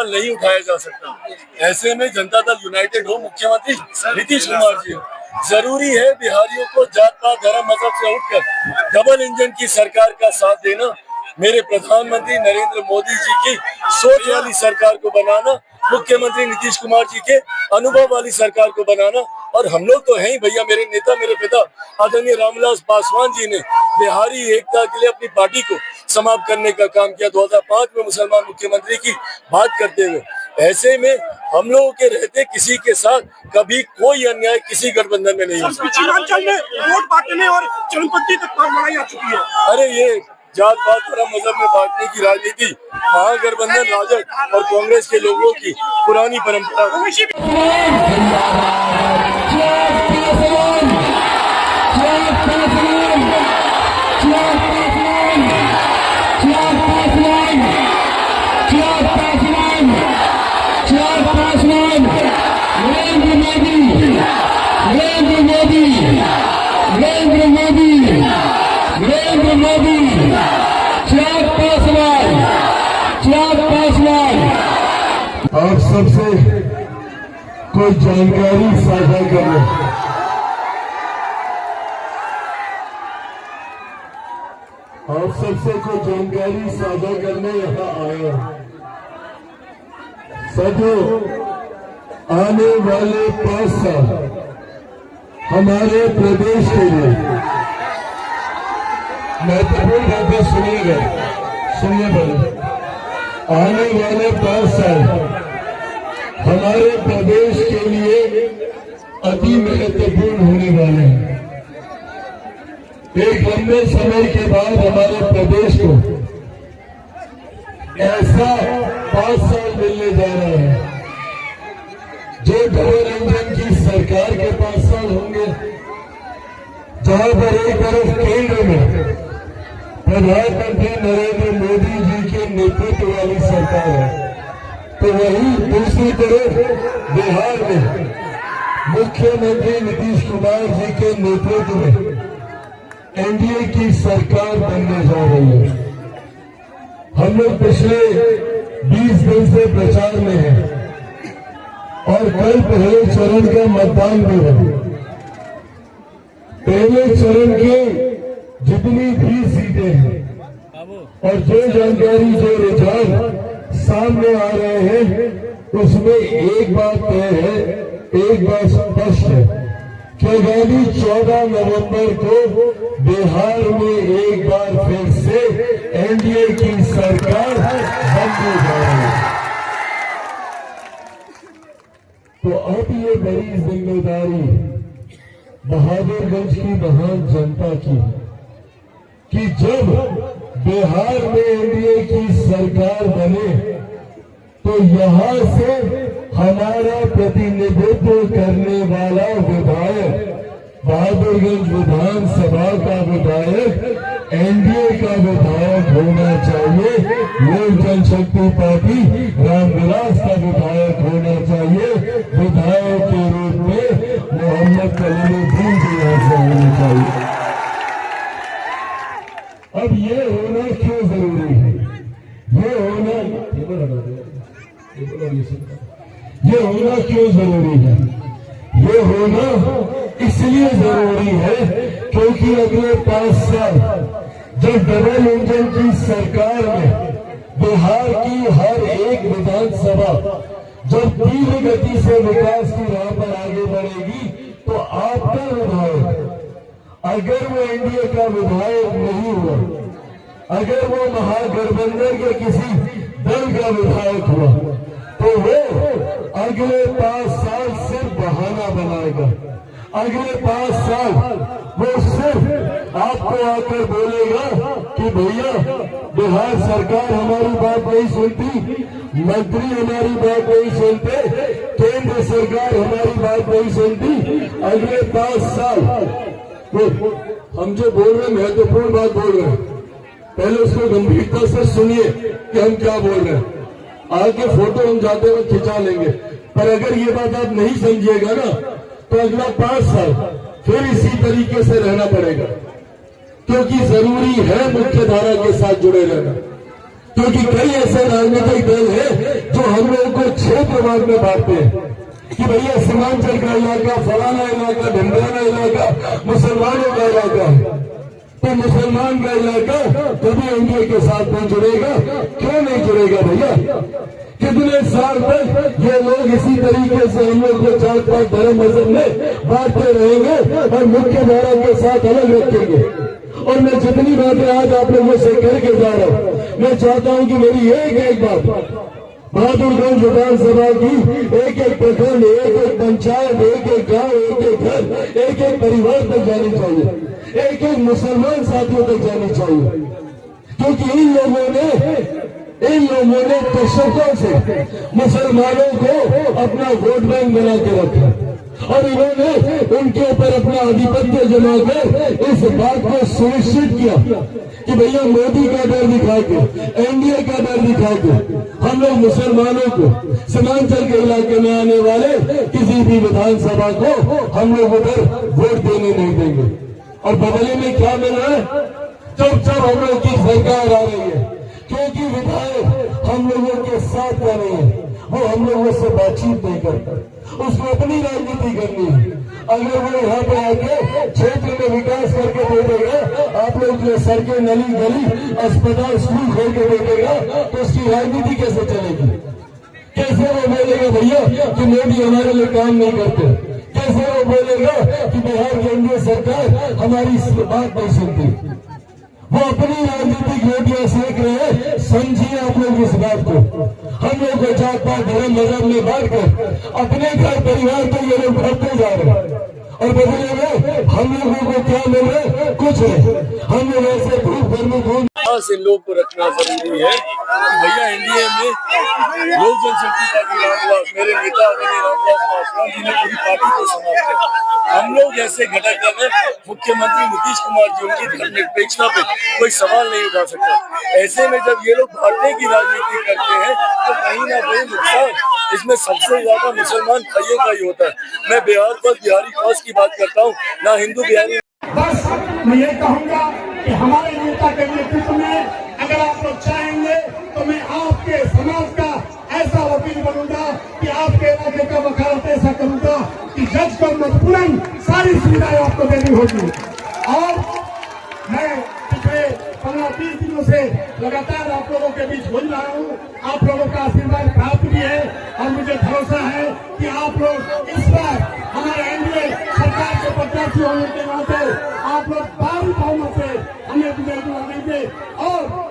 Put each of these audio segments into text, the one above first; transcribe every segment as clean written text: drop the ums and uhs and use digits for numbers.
सवाल नहीं उठाया जा सकता। ऐसे में जनता दल यूनाइटेड हो, मुख्यमंत्री नीतीश कुमार जी, जरूरी है बिहारियों को जात पात धर्म मजहब से उठकर डबल इंजन की सरकार का साथ देना, मेरे प्रधानमंत्री नरेंद्र मोदी जी की सोच वाली सरकार को बनाना, मुख्यमंत्री नीतीश कुमार जी के अनुभव वाली सरकार को बनाना। और हम लोग तो हैं ही भैया, मेरे नेता, मेरे पिता आदरणीय रामविलास पासवान जी ने बिहारी एकता के लिए अपनी पार्टी को समाप्त करने का काम किया 2005 में मुसलमान मुख्यमंत्री की बात करते हुए। ऐसे में हम लोगों के रहते किसी के साथ कभी कोई अन्याय किसी गठबंधन में नहीं हो सकता। में वोट बांटने और चरणपट्टी तक लड़ाई आ चुकी है। अरे ये जात पात धर्म मजहब में बांटने की राजनीति महागठबंधन राजद और कांग्रेस के लोगों की पुरानी परंपरा। आप सबसे कोई जानकारी साझा करें। आप सबसे कोई जानकारी साझा करने यहाँ आया। साथियों, आने वाले 5 साल हमारे प्रदेश के लिए महत्वपूर्ण बातें सुनिएगा, सुनिए पहले। आने वाले 5 साल हमारे प्रदेश के लिए अति महत्वपूर्ण होने वाले हैं। एक लंबे समय के बाद हमारे प्रदेश को ऐसा 5 साल मिलने जा रहा है जो डबल इंजन की सरकार के 5 साल होंगे, जहां पर एक तरफ केंद्र में प्रधानमंत्री नरेंद्र मोदी जी के नेतृत्व वाली सरकार है, तो वहीं दूसरी तरफ बिहार में मुख्यमंत्री नीतीश कुमार जी के नेतृत्व में एनडीए की सरकार बनने जा रही है। हम लोग पिछले 20 दिन से प्रचार में हैं और कल पहले चरण का मतदान भी है। पहले चरण के जितनी भी सीटें हैं और जो जानकारी, जो रुझान सामने आ रहे हैं, उसमें एक बात तय है, एक बात स्पष्ट है कि आगामी 14 नवंबर को बिहार में एक बार फिर से एनडीए की सरकार बनने जा रही है। तो अब ये बड़ी जिम्मेदारी बहादुरगंज की महान जनता की है कि जब बिहार में एनडीए की सरकार बने तो यहां से हमारा प्रतिनिधित्व करने वाला विधायक, बहादुरगंज विधानसभा का विधायक एनडीए का विधायक होना चाहिए, लोक जनशक्ति पार्टी रामविलास का विधायक होना चाहिए, विधायक के रूप में मोहम्मद कलीमुद्दीन जी यहां से होना चाहिए। अब ये होना क्यों जरूरी है? ये होना क्यों जरूरी है? ये होना इसलिए जरूरी है क्योंकि अगले 5 साल जब डबल इंजन की सरकार में बिहार की हर एक विधानसभा जब तीव्र गति से विकास की राह पर आगे बढ़ेगी, तो आपका विधायक अगर वो एनडीए का विधायक नहीं हुआ, अगर वो महागठबंधन के किसी दल का विधायक हुआ, तो वो अगले 5 साल सिर्फ बहाना बनाएगा। अगले 5 साल वो सिर्फ आपको आकर बोलेगा कि भैया बिहार सरकार हमारी बात नहीं सुनती, मंत्री हमारी बात नहीं सुनते, केंद्र सरकार हमारी बात नहीं सुनती। अगले 5 साल हम जो बोल रहे हैं महत्वपूर्ण बात बोल रहे हैं, पहले उसको गंभीरता से सुनिए कि हम क्या बोल रहे हैं। आगे फोटो हम जाते हुए खिंचा लेंगे, पर अगर ये बात आप नहीं समझिएगा ना, तो अगला 5 साल फिर इसी तरीके से रहना पड़ेगा। क्योंकि जरूरी है मुख्य धारा के साथ जुड़े रहना, क्योंकि कई ऐसे राजनीतिक दल हैं जो हम लोगों को 6 प्रभाग में बांटते हैं कि भैया सीमांचल का इलाका, फलाना इलाका, ढिंडराना इलाका मुसलमानों का इलाका है। तो मुसलमान का इलाका कभी एनडीए के साथ नहीं जुड़ेगा। क्यों नहीं जुड़ेगा भैया? कितने साल तक ये लोग इसी तरीके से हम लोग को जात पात धर्म मजहब में बांटते रहेंगे और मुख्य धारा के साथ अलग रखेंगे। और मैं जितनी बातें आज आप लोगों से करके जा रहा हूं, मैं चाहता हूं कि मेरी एक बात बहादुरगंज विधानसभा की एक प्रखंड, एक पंचायत, एक गांव, एक घर, एक परिवार तक जानी चाहिए, एक मुसलमान साथियों तक जानी चाहिए। क्योंकि इन लोगों ने दशकों से मुसलमानों को अपना वोट बैंक बना के रखा और इन्होंने उनके ऊपर अपना आधिपत्य जमा कर इस बात को सुनिश्चित किया कि भैया मोदी का डर दिखा के, एनडीए का डर दिखा के हम लोग मुसलमानों को सीमांचल के इलाके में आने वाले किसी भी विधानसभा को हम लोग उधर वोट देने नहीं देंगे। और बदले में क्या मिल रहा है? चुपचाप हम लोग की सरकार आ रही है, क्योंकि विधायक हम लोगों के साथ कर रहे हैं, वो हम लोगों से बातचीत नहीं करता, उसको अपनी राजनीति करनी है। अगर वो यहाँ पे आके क्षेत्र में विकास करके दे देगा, आप लोग जो सड़कें, नली गली, अस्पताल, स्कूल खोल के दे देगा, तो उसकी राजनीति कैसे चलेगी? कैसे वो बोलेगा भैया कि मोदी हमारे लिए काम नहीं करते? कैसे वो बोलेगा कि बिहार की एनडीए सरकार हमारी बात नहीं सुनती? वो अपनी राजनीतिक रोटियां सेक रहे हैं। समझिए आप लोग इस बात को। हम लोग को जात पात धर्म मजहब में बांट कर अपने घर परिवार को ये लोग बढ़ते जा रहे हैं और बदले में हम लोगों को क्या मिल रहा है? कुछ नहीं। हम लोग ऐसे भूख घर में घूम इन लोग को रखना जरूरी है कि भैया एनडीए में लोक जनशक्ति पार्टी रामविलास, मेरे नेता आदरणीय रामविलास पासवान जी ने पूरी पार्टी को समाप्त किया। हम लोग ऐसे घटक दल हैं, मुख्यमंत्री नीतीश कुमार जी उनकी धर्मनिरपेक्षता पे कोई सवाल नहीं उठा सकता। ऐसे में जब ये लोग बांटने की राजनीति करते हैं तो कहीं ना कहीं नुकसान इसमें सबसे ज्यादा मुसलमान भाइयों का ही होता है। मैं बिहार पर बिहारी खास की बात करता हूँ, ना हिंदू बिहारी। बस मैं ये कहूंगा कि हमारे नेता के नेतृत्व में अगर आप लोग चाहेंगे तो मैं आपके समाज का ऐसा वकील बनूंगा कि आपके इलाके का वकालत ऐसा करूंगा कि जज को मजबूरन सारी सुविधाएं आपको देनी होगी। और मैं पिछले 15-20 दिनों से लगातार आप लोगों के बीच घूम रहा हूँ। आप लोगों का आशीर्वाद प्राप्त भी है और मुझे भरोसा है कि आप लोग इस बार हमारे एनडीए सरकार के प्रत्याशी होने के नाते आप लोग भारी बहुमत से हमें विजय दिलाएंगे और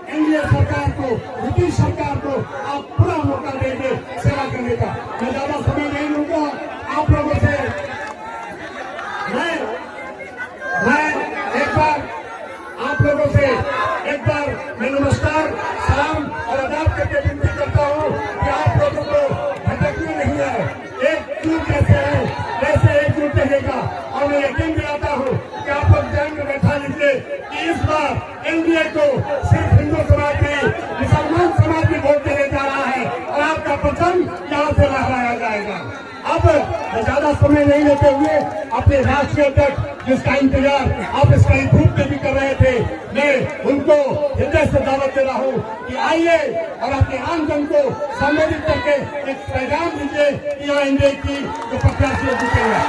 एनडीए सरकार को, नीतीश सरकार को आप पूरा मौका देंगे सेवा करने का। मैं ज्यादा समय नहीं लूंगा आप लोगों से। मैं एक बार आप लोगों से मैं नमस्कार, सलाम और आदाब करके विनती करता हूँ कि आप लोगों को भटकना नहीं है, एकजुट कैसे है वैसे एकजुट रहेगा। और मैं यकीन दिलाता हूँ कि आप लोग ध्यान में बैठा लीजिए कि इस बार एनडीए को सिर्फ हिंदू समाज नहीं, मुसलमान समाज भी वोट देने जा रहा है और आपका परचम यहाँ से लहराया जाएगा। अब ज्यादा समय नहीं लेते हुए अपने राष्ट्रीय अध्यक्ष जिसका इंतजार आप इस कई ग्रुप में भी कर रहे थे, मैं उनको हृदय से दावत दे रहा हूँ कि आइए और अपने आमजन को संबोधित करके एक पैगाम दीजिए कि यहाँ एनडीए की जो प्रत्याशी जीतेंगे।